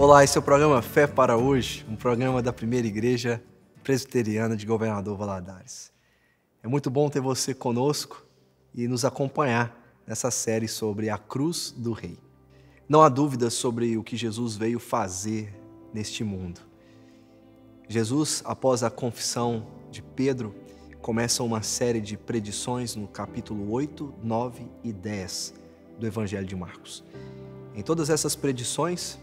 Olá, esse é o programa Fé para Hoje, um programa da Primeira Igreja Presbiteriana de Governador Valadares. É muito bom ter você conosco e nos acompanhar nessa série sobre a cruz do Rei. Não há dúvida sobre o que Jesus veio fazer neste mundo. Jesus, após a confissão de Pedro, começa uma série de predições no capítulo 8, 9 e 10 do Evangelho de Marcos. Em todas essas predições,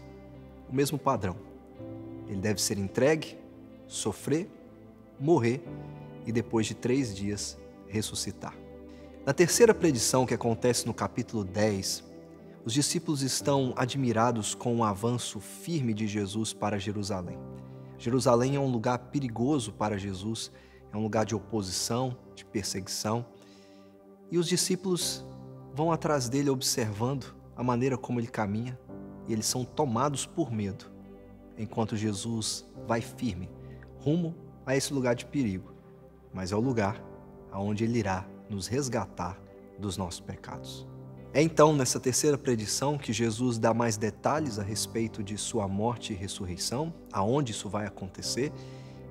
o mesmo padrão. Ele deve ser entregue, sofrer, morrer e depois de 3 dias ressuscitar. Na terceira predição, que acontece no capítulo 10, os discípulos estão admirados com o avanço firme de Jesus para Jerusalém. Jerusalém é um lugar perigoso para Jesus, é um lugar de oposição, de perseguição. E os discípulos vão atrás dele observando a maneira como ele caminha e eles são tomados por medo, enquanto Jesus vai firme, rumo a esse lugar de perigo, mas é o lugar aonde ele irá nos resgatar dos nossos pecados. É então nessa terceira predição que Jesus dá mais detalhes a respeito de sua morte e ressurreição, aonde isso vai acontecer,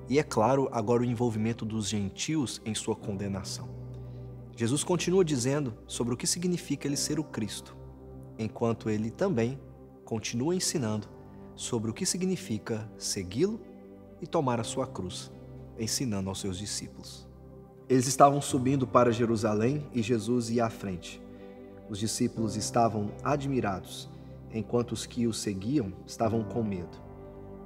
e é claro, agora o envolvimento dos gentios em sua condenação. Jesus continua dizendo sobre o que significa ele ser o Cristo, enquanto ele também continua ensinando sobre o que significa segui-lo e tomar a sua cruz, ensinando aos seus discípulos. Eles estavam subindo para Jerusalém e Jesus ia à frente. Os discípulos estavam admirados, enquanto os que o seguiam estavam com medo.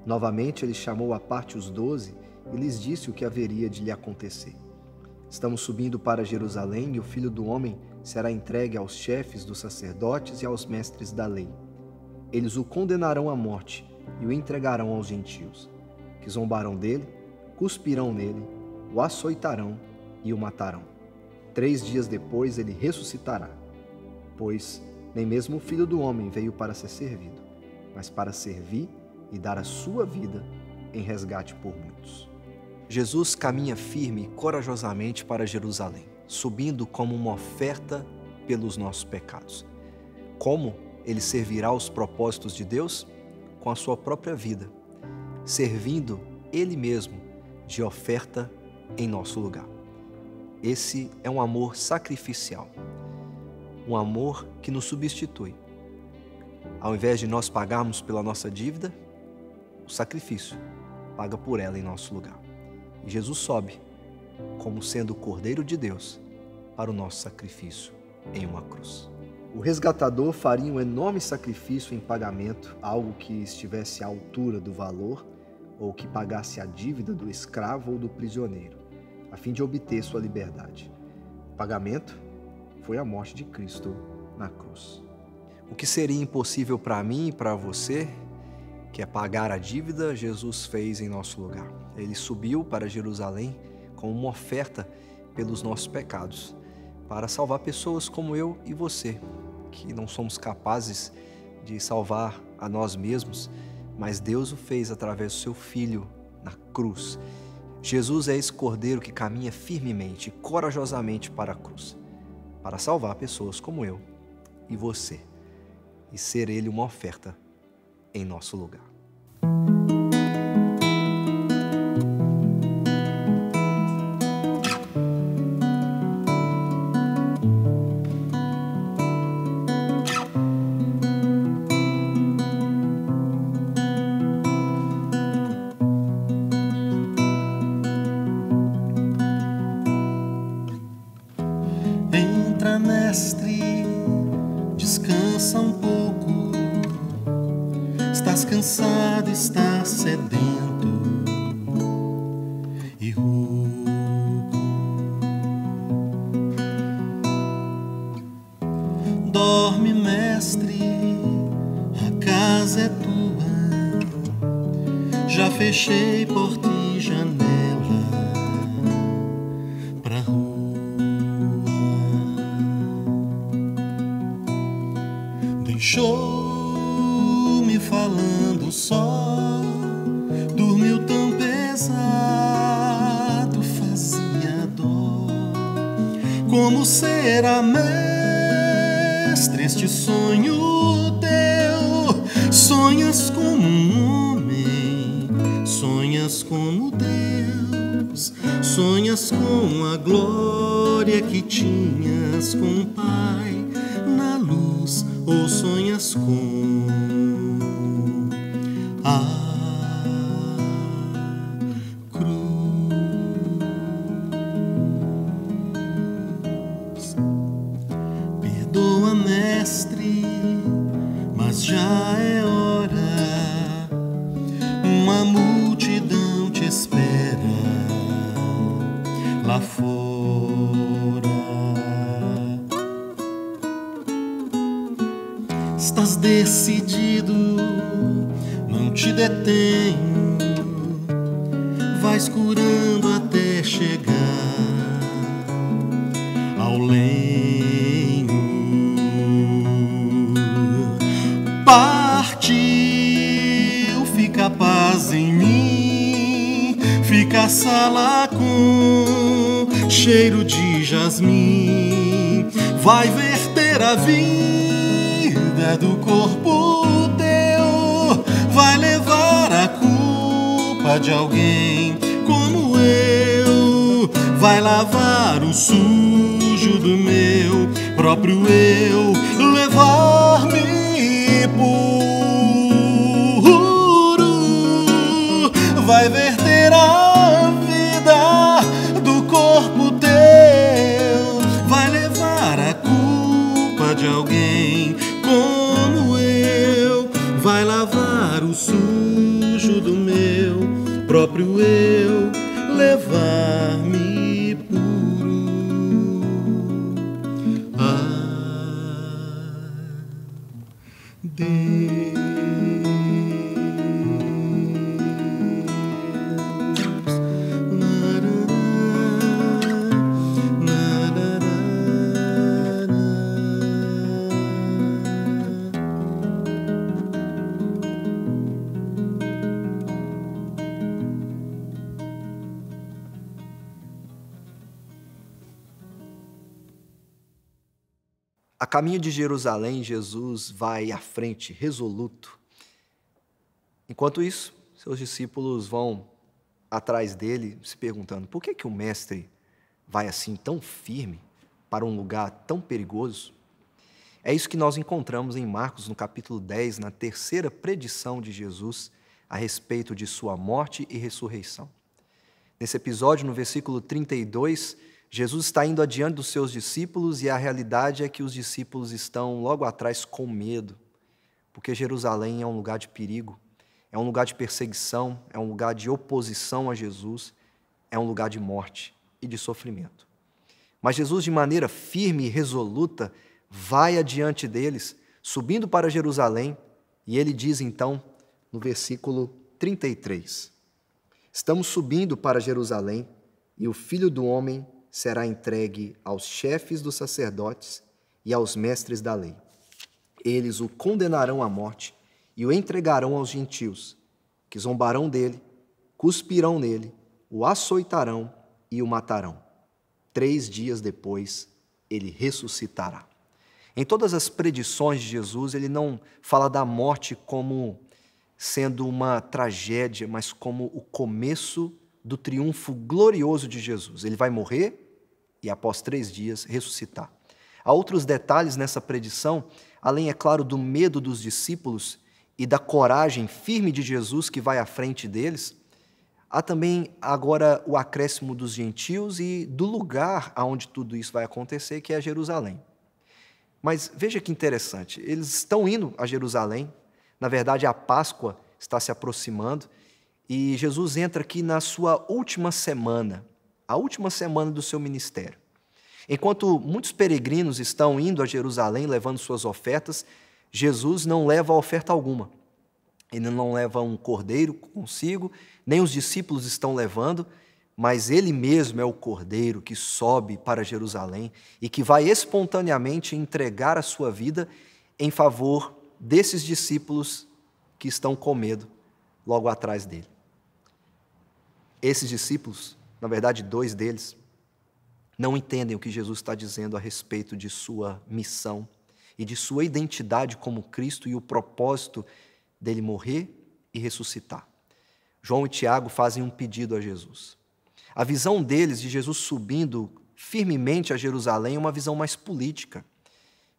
Novamente ele chamou à parte os 12 e lhes disse o que haveria de lhe acontecer. Estamos subindo para Jerusalém e o Filho do Homem será entregue aos chefes dos sacerdotes e aos mestres da lei. Eles o condenarão à morte e o entregarão aos gentios, que zombarão dele, cuspirão nele, o açoitarão e o matarão. 3 dias depois ele ressuscitará, pois nem mesmo o Filho do Homem veio para ser servido, mas para servir e dar a sua vida em resgate por muitos. Jesus caminha firme e corajosamente para Jerusalém, subindo como uma oferta pelos nossos pecados. Como ele servirá aos propósitos de Deus? Com a sua própria vida, servindo ele mesmo de oferta em nosso lugar. Esse é um amor sacrificial, um amor que nos substitui. Ao invés de nós pagarmos pela nossa dívida, o sacrifício paga por ela em nosso lugar. E Jesus sobe como sendo o Cordeiro de Deus para o nosso sacrifício em uma cruz. O resgatador faria um enorme sacrifício em pagamento, algo que estivesse à altura do valor ou que pagasse a dívida do escravo ou do prisioneiro, a fim de obter sua liberdade. O pagamento foi a morte de Cristo na cruz. O que seria impossível para mim e para você, que é pagar a dívida, Jesus fez em nosso lugar. Ele subiu para Jerusalém como uma oferta pelos nossos pecados, para salvar pessoas como eu e você, que não somos capazes de salvar a nós mesmos, mas Deus o fez através do seu Filho na cruz. Jesus é esse Cordeiro que caminha firmemente e corajosamente para a cruz, para salvar pessoas como eu e você, e ser Ele uma oferta em nosso lugar. Entra, mestre, descansa um pouco. Estás cansado, estás sedento e rouco. Dorme, mestre, a casa é tua. Já fechei porta e janela pra rua. Deixou-me falando só, dormiu tão pesado, fazia dó. Como será, mestre, este sonho teu? Sonhas como um homem, sonhas como Deus, sonhas com a glória que tinhas com o Pai na luz, ou sonhas com a cruz. Perdoa, mestre, mas já é hora. Uma multidão te espera lá fora. Estás decidido, não te detenho. Vais curando até chegar ao lenho. Partiu, fica a paz em mim, fica a sala com cheiro de jasmim. Vai verter a vida do corpo teu, vai levar a culpa de alguém como eu, vai lavar o sujo do meu próprio eu, levar-me puro, vai verter a vida do corpo teu, vai levar a culpa de alguém como eu, vai lavar o sujo do meu próprio eu, levar-me puro. Deus, A caminho de Jerusalém, Jesus vai à frente, resoluto. Enquanto isso, seus discípulos vão atrás dele, se perguntando: por que o mestre vai assim tão firme para um lugar tão perigoso? É isso que nós encontramos em Marcos, no capítulo 10, na terceira predição de Jesus a respeito de sua morte e ressurreição. Nesse episódio, no versículo 32, Jesus está indo adiante dos seus discípulos e a realidade é que os discípulos estão logo atrás com medo, porque Jerusalém é um lugar de perigo, é um lugar de perseguição, é um lugar de oposição a Jesus, é um lugar de morte e de sofrimento. Mas Jesus, de maneira firme e resoluta, vai adiante deles, subindo para Jerusalém, e ele diz então, no versículo 33, estamos subindo para Jerusalém, e o Filho do Homem será entregue aos chefes dos sacerdotes e aos mestres da lei. Eles o condenarão à morte e o entregarão aos gentios, que zombarão dele, cuspirão nele, o açoitarão e o matarão. 3 dias depois, ele ressuscitará. Em todas as predições de Jesus, ele não fala da morte como sendo uma tragédia, mas como o começo do triunfo glorioso de Jesus. Ele vai morrer e, após 3 dias, ressuscitar. Há outros detalhes nessa predição, além, é claro, do medo dos discípulos e da coragem firme de Jesus que vai à frente deles. Há também agora o acréscimo dos gentios e do lugar onde tudo isso vai acontecer, que é Jerusalém. Mas veja que interessante, eles estão indo a Jerusalém, na verdade a Páscoa está se aproximando, e Jesus entra aqui na sua última semana, a última semana do seu ministério. Enquanto muitos peregrinos estão indo a Jerusalém levando suas ofertas, Jesus não leva oferta alguma. Ele não leva um cordeiro consigo, nem os discípulos estão levando, mas ele mesmo é o cordeiro que sobe para Jerusalém e que vai espontaneamente entregar a sua vida em favor desses discípulos que estão com medo logo atrás dele. Esses discípulos, na verdade 2 deles, não entendem o que Jesus está dizendo a respeito de sua missão e de sua identidade como Cristo e o propósito dele morrer e ressuscitar. João e Tiago fazem um pedido a Jesus. A visão deles de Jesus subindo firmemente a Jerusalém é uma visão mais política.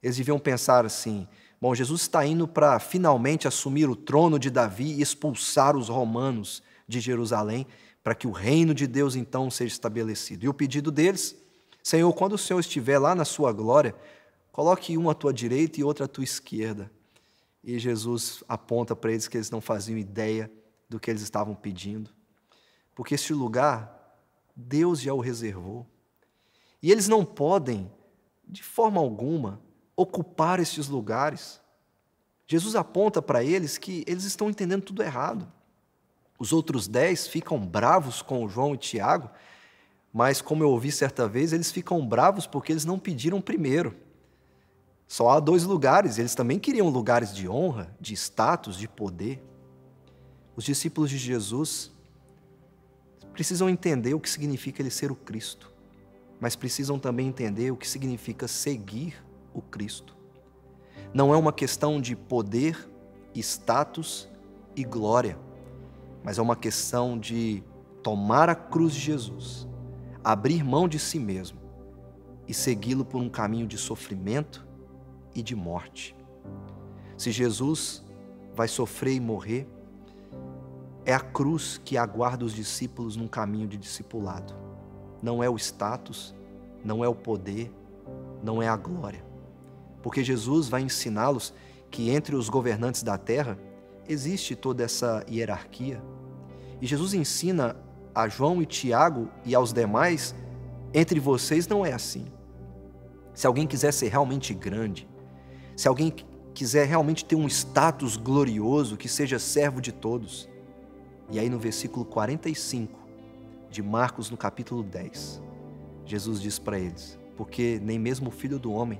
Eles deviam pensar assim: bom, Jesus está indo para finalmente assumir o trono de Davi e expulsar os romanos de Jerusalém, para que o reino de Deus então seja estabelecido. E o pedido deles: Senhor, quando o Senhor estiver lá na sua glória, coloque um à tua direita e outro à tua esquerda. E Jesus aponta para eles que eles não faziam ideia do que eles estavam pedindo, porque este lugar Deus já o reservou. E eles não podem, de forma alguma, ocupar estes lugares. Jesus aponta para eles que eles estão entendendo tudo errado. Os outros 10 ficam bravos com João e Tiago, mas, como eu ouvi certa vez, eles ficam bravos porque eles não pediram primeiro. Só há 2 lugares, eles também queriam lugares de honra, de status, de poder. Os discípulos de Jesus precisam entender o que significa ele ser o Cristo, mas precisam também entender o que significa seguir o Cristo. Não é uma questão de poder, status e glória, mas é uma questão de tomar a cruz de Jesus, abrir mão de si mesmo e segui-lo por um caminho de sofrimento e de morte. Se Jesus vai sofrer e morrer, é a cruz que aguarda os discípulos num caminho de discipulado. Não é o status, não é o poder, não é a glória. Porque Jesus vai ensiná-los que entre os governantes da terra existe toda essa hierarquia. E Jesus ensina a João e Tiago e aos demais: entre vocês não é assim. Se alguém quiser ser realmente grande, se alguém quiser realmente ter um status glorioso, que seja servo de todos. E aí no versículo 45 de Marcos, no capítulo 10, Jesus diz para eles: porque nem mesmo o Filho do Homem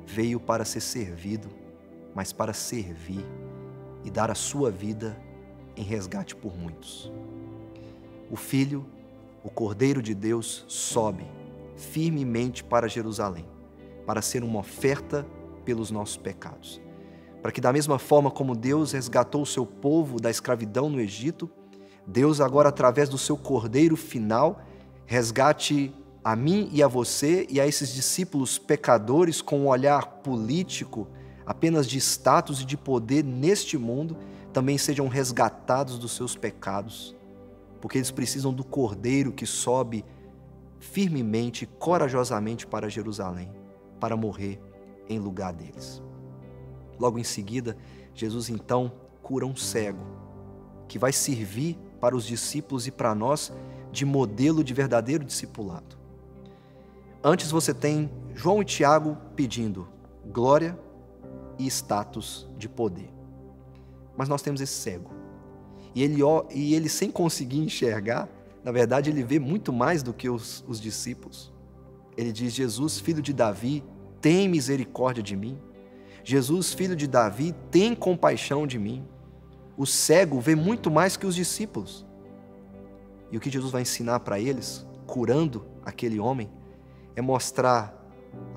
veio para ser servido, mas para servir e dar a sua vida em resgate por muitos. O Filho, o Cordeiro de Deus, sobe firmemente para Jerusalém, para ser uma oferta pelos nossos pecados. Para que, da mesma forma como Deus resgatou o seu povo da escravidão no Egito, Deus agora, através do seu Cordeiro final, resgate a mim e a você e a esses discípulos pecadores com um olhar político, apenas de status e de poder neste mundo, também sejam resgatados dos seus pecados, porque eles precisam do Cordeiro que sobe firmemente e corajosamente para Jerusalém, para morrer em lugar deles. Logo em seguida, Jesus então cura um cego, que vai servir para os discípulos e para nós de modelo de verdadeiro discipulado. Antes você tem João e Tiago pedindo glória e status de poder. Mas nós temos esse cego. E ele sem conseguir enxergar, na verdade ele vê muito mais do que os discípulos. Ele diz: Jesus, filho de Davi, tem misericórdia de mim. Jesus, filho de Davi, tem compaixão de mim. O cego vê muito mais que os discípulos. E o que Jesus vai ensinar para eles, curando aquele homem, é mostrar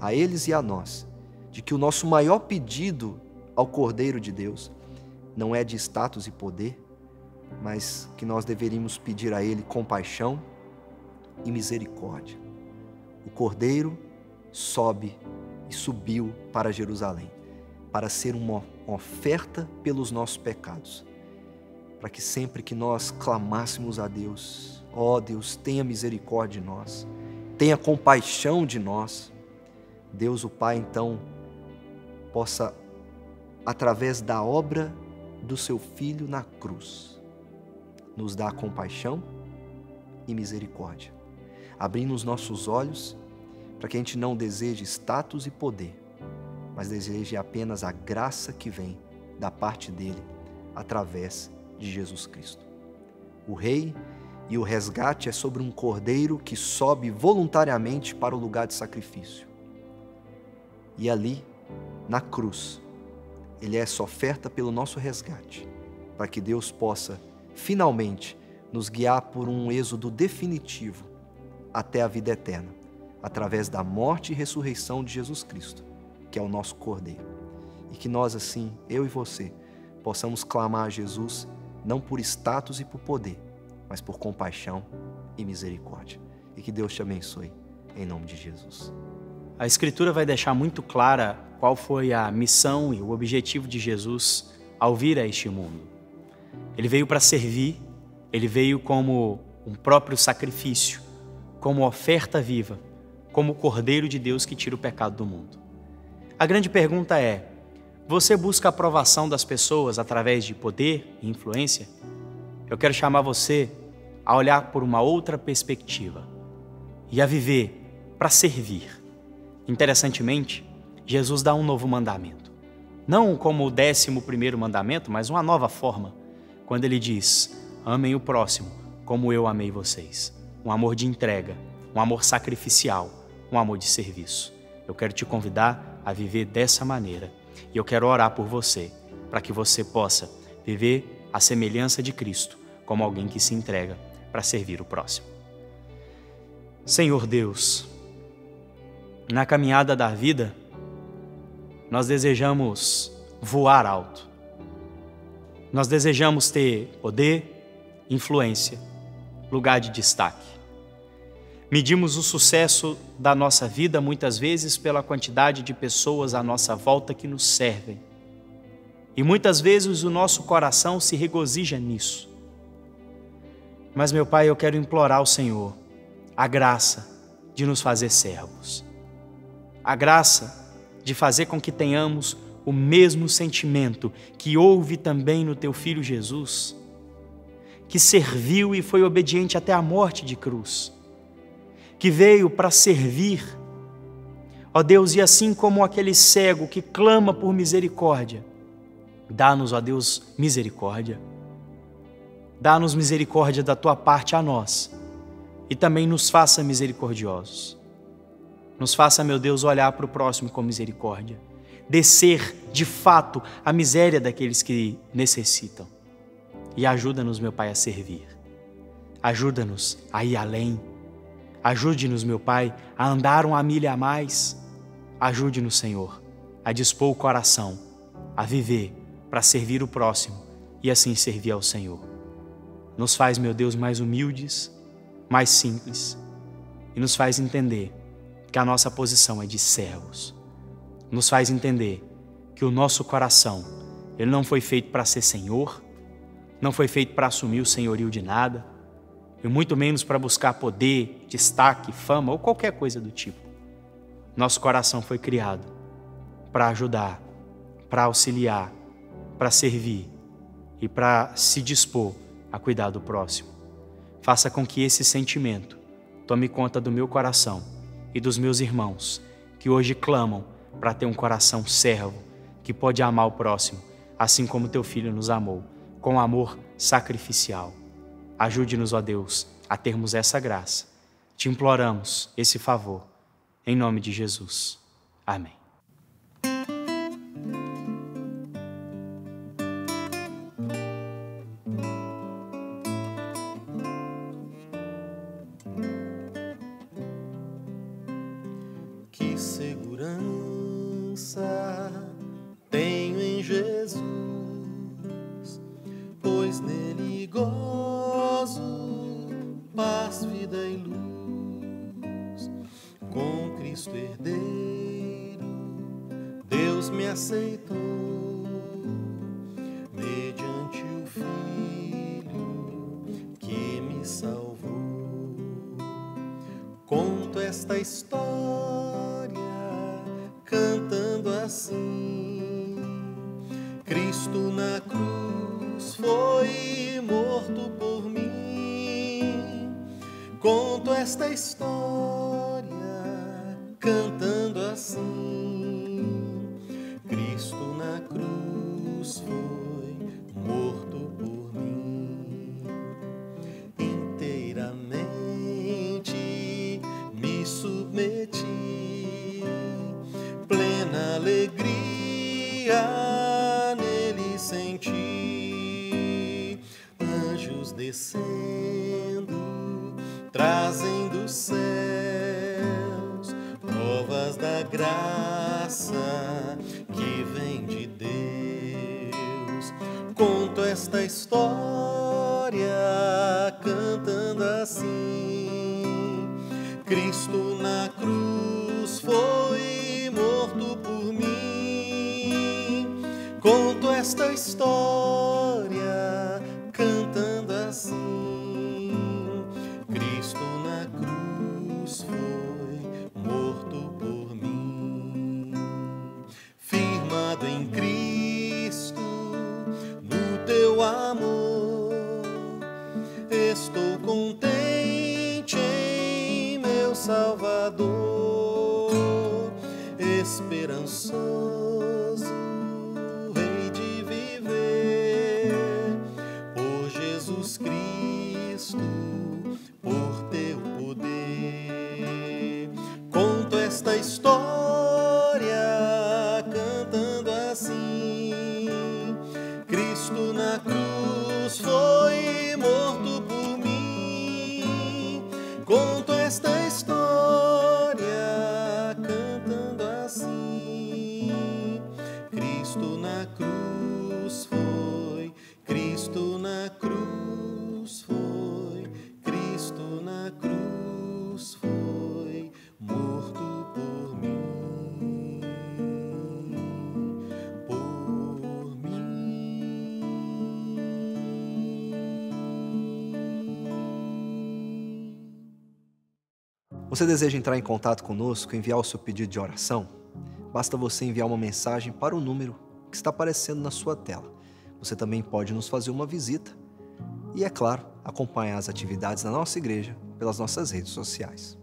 a eles e a nós de que o nosso maior pedido ao Cordeiro de Deus não é de status e poder, mas que nós deveríamos pedir a Ele compaixão e misericórdia. O Cordeiro sobe e subiu para Jerusalém, para ser uma oferta pelos nossos pecados, para que sempre que nós clamássemos a Deus: ó Deus, tenha misericórdia de nós, tenha compaixão de nós, Deus o Pai então possa, através da obra do seu Filho na cruz, nos dar compaixão e misericórdia, abrindo os nossos olhos para que a gente não deseje status e poder, mas deseje apenas a graça que vem da parte dele através de Jesus Cristo. O Rei e o resgate é sobre um cordeiro que sobe voluntariamente para o lugar de sacrifício. E ali, na cruz, ele é essa oferta pelo nosso resgate, para que Deus possa finalmente nos guiar por um êxodo definitivo até a vida eterna, através da morte e ressurreição de Jesus Cristo, que é o nosso Cordeiro. E que nós assim, eu e você, possamos clamar a Jesus não por status e por poder, mas por compaixão e misericórdia. E que Deus te abençoe, em nome de Jesus. A Escritura vai deixar muito clara qual foi a missão e o objetivo de Jesus ao vir a este mundo. Ele veio para servir, ele veio como um próprio sacrifício, como oferta viva, como o Cordeiro de Deus que tira o pecado do mundo. A grande pergunta é: você busca a aprovação das pessoas através de poder e influência? Eu quero chamar você a olhar por uma outra perspectiva e a viver para servir. Interessantemente, Jesus dá um novo mandamento. Não como o 11º mandamento, mas uma nova forma. Quando ele diz: amem o próximo como eu amei vocês. Um amor de entrega, um amor sacrificial, um amor de serviço. Eu quero te convidar a viver dessa maneira. E eu quero orar por você, para que você possa viver a semelhança de Cristo, como alguém que se entrega para servir o próximo. Senhor Deus, na caminhada da vida, nós desejamos voar alto. Nós desejamos ter poder, influência, lugar de destaque. Medimos o sucesso da nossa vida muitas vezes pela quantidade de pessoas à nossa volta que nos servem. E muitas vezes o nosso coração se regozija nisso. Mas, meu Pai, eu quero implorar ao Senhor a graça de nos fazer servos. A graça de fazer com que tenhamos o mesmo sentimento que houve também no Teu Filho Jesus, que serviu e foi obediente até a morte de cruz, que veio para servir, ó Deus, e assim como aquele cego que clama por misericórdia, dá-nos, ó Deus, misericórdia. Dá-nos misericórdia da Tua parte a nós e também nos faça misericordiosos. Nos faça, meu Deus, olhar para o próximo com misericórdia, descer de fato a miséria daqueles que necessitam. E ajuda-nos, meu Pai, a servir. Ajuda-nos a ir além. Ajude-nos, meu Pai, a andar uma milha a mais. Ajude-nos, Senhor, a dispor o coração, a viver para servir o próximo e assim servir ao Senhor. Nos faz, meu Deus, mais humildes, mais simples e nos faz entender que a nossa posição é de servos. Nos faz entender que o nosso coração, ele não foi feito para ser senhor, não foi feito para assumir o senhorio de nada, e muito menos para buscar poder, destaque, fama ou qualquer coisa do tipo. Nosso coração foi criado para ajudar, para auxiliar, para servir e para se dispor a cuidar do próximo. Faça com que esse sentimento tome conta do meu coração e dos meus irmãos, que hoje clamam para ter um coração servo, que pode amar o próximo, assim como Teu Filho nos amou, com amor sacrificial. Ajude-nos, ó Deus, a termos essa graça. Te imploramos esse favor, em nome de Jesus. Amém. Que segurança tenho em Jesus, pois nele gozo paz, vida e luz. Com Cristo herdeiro, Deus me aceitou, mediante o Filho que me salvou. Conto esta história cantando assim: Cristo na cruz foi morto por mim. Conto esta história cantando assim: Cristo na cruz foi morto por mim. Inteiramente me submeti, plena alegria nele senti. Anjos descendo, trazem dos céus provas da graça que vem de Deus. esta história cantando assim: Cristo na cruz foi morto por mim. Conto esta história cantando assim: Cristo na cruz foi morto por mim. Firmado em Cristo, no teu amor, estou contente em meu Salvador, esperançoso, Rei de viver, por Jesus Cristo, por teu poder. Conto esta história cantando assim: Cristo na cruz foi morto por mim. Conto esta história cantando assim: Cristo na cruz foi, Cristo na cruz foi, Cristo na cruz foi morto por mim, por mim. Você deseja entrar em contato conosco, enviar o seu pedido de oração? Basta você enviar uma mensagem para o número que está aparecendo na sua tela. Você também pode nos fazer uma visita e, é claro, acompanhar as atividades da nossa igreja pelas nossas redes sociais.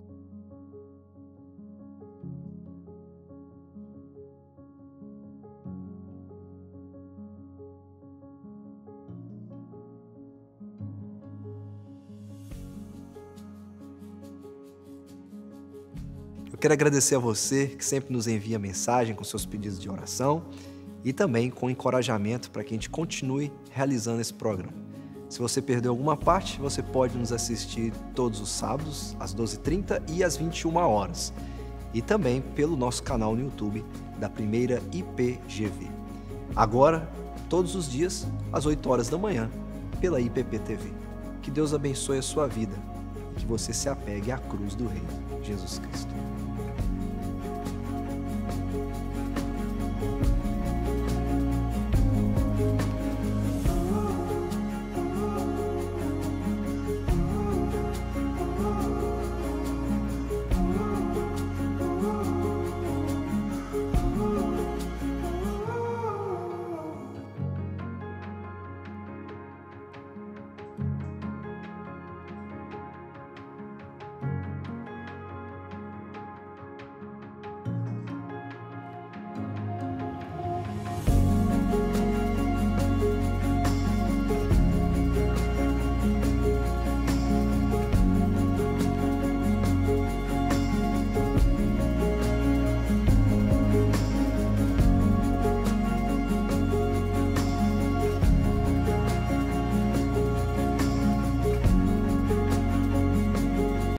Eu quero agradecer a você que sempre nos envia mensagem com seus pedidos de oração e também com encorajamento para que a gente continue realizando esse programa. Se você perdeu alguma parte, você pode nos assistir todos os sábados, às 12h30 e às 21 horas. E também pelo nosso canal no YouTube da Primeira IPGV. Agora, todos os dias, às 8 horas da manhã, pela IPP-TV. Que Deus abençoe a sua vida e que você se apegue à cruz do Rei Jesus Cristo.